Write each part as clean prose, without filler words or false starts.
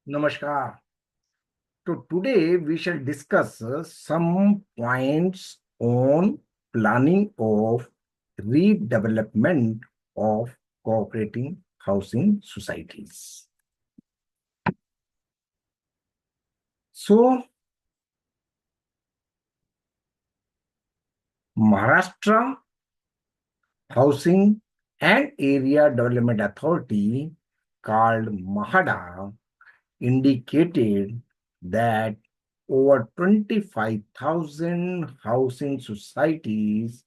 Namaskar. So today we shall discuss some points on planning of redevelopment of cooperating housing societies. So Maharashtra Housing and Area Development Authority, called MAHADA, indicated that over 25,000 housing societies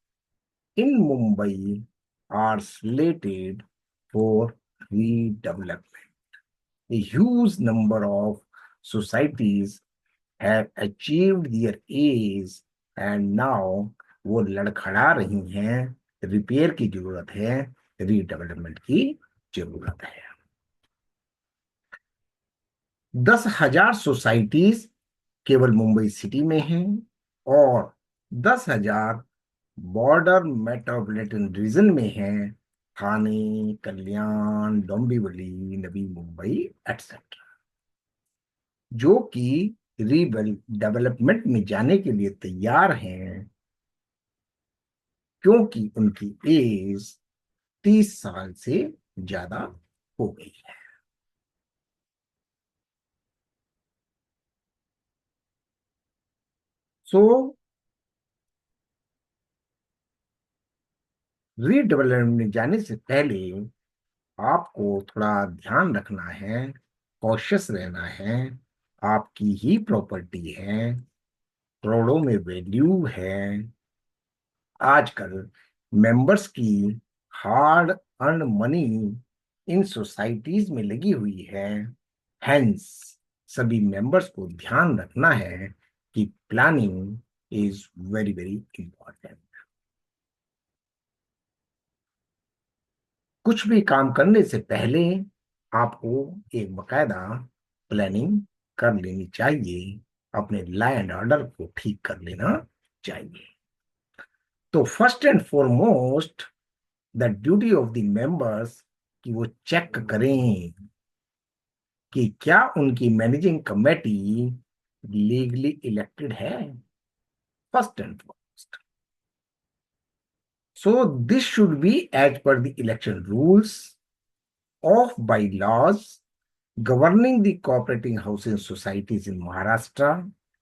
in Mumbai are slated for redevelopment. A huge number of societies have achieved their aims and now वो लड़खड़ा रही हैं, repair की जरूरत है, redevelopment की जरूरत है। 10,000 सोसाइटीज केवल मुंबई सिटी में हैं और 10,000 बॉर्डर मेट्रोपॉलिटन रीजन में हैं, ठाणे, कल्याण, डोंबिवली, नवी मुंबई एटसेट्रा, जो कि डेवलपमेंट में जाने के लिए तैयार हैं क्योंकि उनकी एज 30 साल से ज्यादा हो गई है। सो रीडेवलपमेंट में जाने से पहले आपको थोड़ा ध्यान रखना है, कॉशियस रहना है। आपकी ही प्रॉपर्टी है, करोड़ों में वैल्यू है। आजकल मेंबर्स की hard earn money in societies में लगी हुई है। हेंस सभी मेंबर्स को ध्यान रखना है कि planning is very very important. कुछ भी काम करने से पहले आपको एक बकायदा प्लानिंग कर लेनी चाहिए, अपने लॉ एंड ऑर्डर को ठीक कर लेना चाहिए। तो first and foremost the duty of the members कि वो चेक करें कि क्या उनकी मैनेजिंग कमेटी लीगली इलेक्टेड है, first and foremost. So this should be as per the election rules of bylaws governing the cooperating housing societies in Maharashtra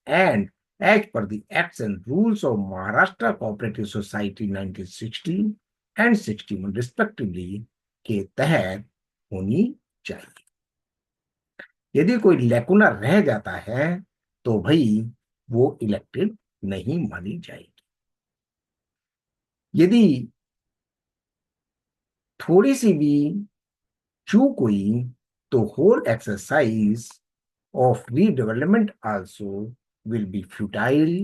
and as per the acts and rules of Maharashtra Cooperative Society 1960 and 61 respectively के तहत होनी चाहिए। यदि कोई lacuna रह जाता है तो भाई वो इलेक्टेड नहीं मानी जाएगी। यदि थोड़ी सी भी चूक हुई तो whole exercise of redevelopment also will be futile,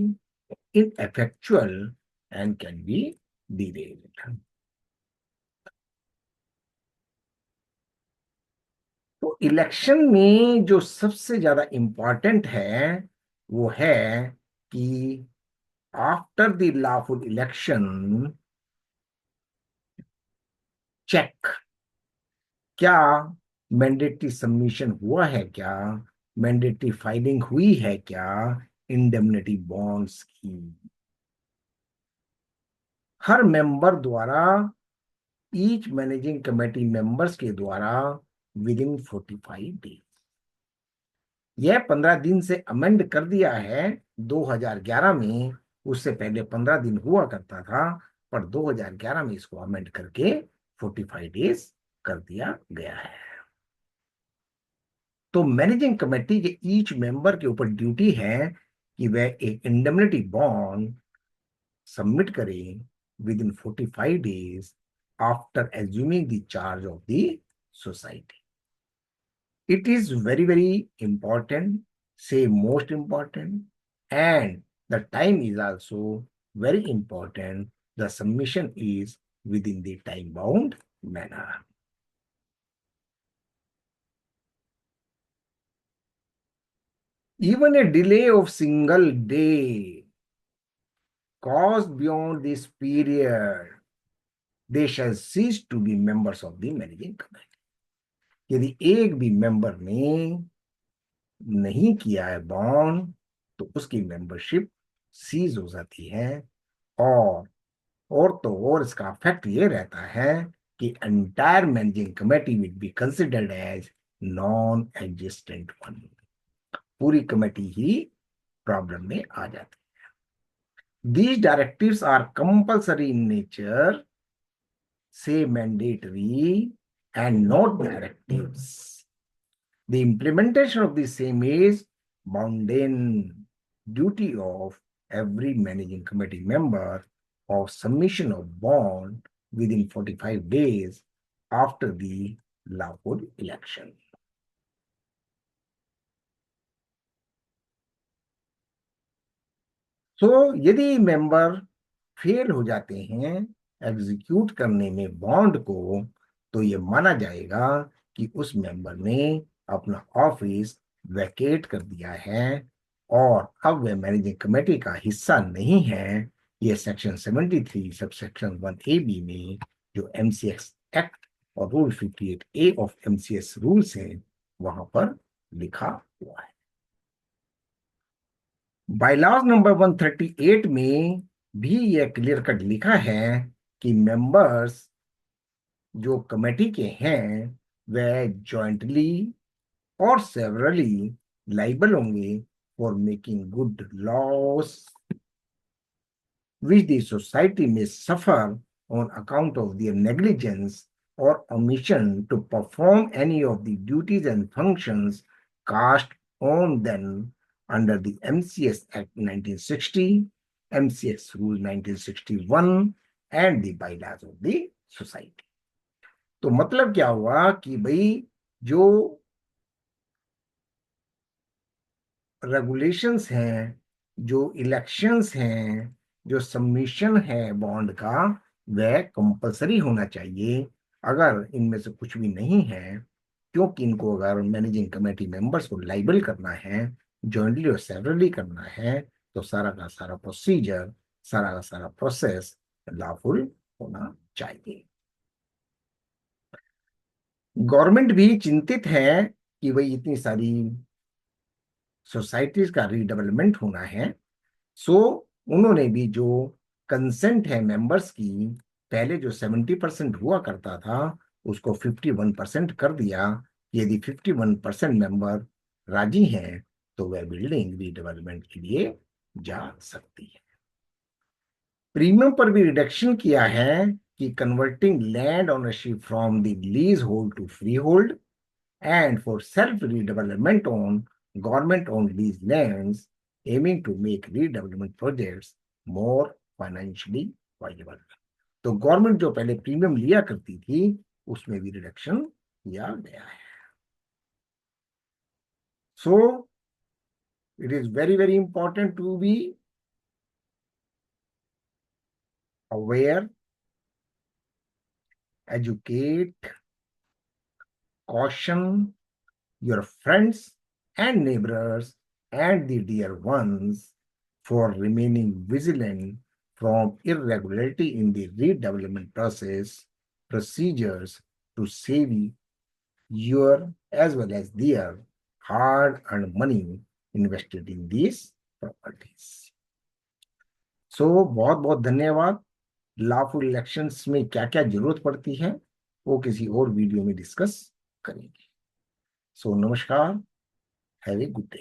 ineffectual, and can be derailed. तो इलेक्शन में जो सबसे ज्यादा इंपॉर्टेंट है वो है कि after the lawful election check क्या मैंडेटरी सबमिशन हुआ है, क्या मैंडेटरी फाइलिंग हुई है, क्या इंडेमनिटी बॉन्ड्स की। हर मेंबर द्वारा ईच मैनेजिंग कमेटी मेंबर्स के द्वारा विद इन 45 डेज, यह 15 दिन से अमेंड कर दिया है 2011 में। उससे पहले 15 दिन हुआ करता था, पर 2011 में इसको अमेंड करके 45 डेज कर दिया गया है। तो मैनेजिंग कमेटी के ईच मेंबर के ऊपर ड्यूटी है कि वह एक इंडेमनिटी बॉन्ड सबमिट करें with in 45 days after assuming the charge of the society. It is very, very important, say most important, and the time is also very important. The submission is within the time bound manner. Even a delay of single day caused beyond this period, they shall cease to be members of the managing committee. यदि एक भी member ने नहीं किया है bond, तो उसकी membership seize हो जाती है। और और इसका इफेक्ट ये रहता है कि entire managing committee will be considered as non existent one. पूरी कमेटी ही प्रॉब्लम में आ जाती है। These directives are compulsory in nature, say mandatory and not directives. The implementation of the same is mundane duty of every managing committee member of submission of bond within 45 days after the lawful election. So, यदि member fail हो जाते हैं execute करने में bond को, तो ये माना जाएगा कि उस मेंबर ने अपना ऑफिस वैकेट कर दिया है और अब वह मैनेजिंग कमेटी का हिस्सा नहीं है। ये सेक्शन 73 सब सेक्शन 1 AB में जो MCX एक्ट और rule 58A of MCS rules हैं वहां पर लिखा हुआ है। बाइलॉज नंबर 138 में भी यह क्लियर कट लिखा है कि मेंबर्स जो कमेटी के हैं वह जॉइंटली और सेवरली लाइबल होंगे for making good loss which the society may suffer on account of their negligence or omission to perform any of the duties and functions cast on them under the MCS Act 1960, MCS Rule 1961 and the bylaws of the society. तो मतलब क्या हुआ कि भाई जो regulations हैं, जो elections हैं, जो सबमिशन है बॉन्ड का, वह कंपलसरी होना चाहिए। अगर इनमें से कुछ भी नहीं है, क्योंकि इनको अगर मैनेजिंग कमेटी मेंबर्स को लाइबल करना है, जॉइंटली और सेवरली करना है, तो सारा का सारा प्रोसीजर, सारा का सारा प्रोसेस लॉफुल होना चाहिए। गवर्नमेंट भी चिंतित है कि भाई इतनी सारी सोसाइटीज का रीडेवलपमेंट होना है। सो उन्होंने भी जो कंसेंट है मेंबर्स की, पहले जो 70% हुआ करता था उसको 51% कर दिया। यदि 51% मेंबर राजी हैं तो वह बिल्डिंग रीडेवलपमेंट के लिए जा सकती है। प्रीमियम पर भी रिडक्शन किया है कि converting land ownership from the leasehold to freehold and for self-redevelopment on government-owned leased lands, aiming to make redevelopment projects more financially viable. तो गवर्नमेंट जो पहले प्रीमियम लिया करती थी उसमें भी रिडक्शन किया गया है। So it is very very important to be aware, educate, caution your friends and neighbors and the dear ones for remaining vigilant from irregularity in the redevelopment process procedures to save your as well as their hard-earned money invested in these properties. So बहुत बहुत धन्यवाद। Lawful elections में क्या क्या जरूरत पड़ती है वो किसी और वीडियो में डिस्कस करेंगे। सो नमस्कार, हैव ए गुड डे।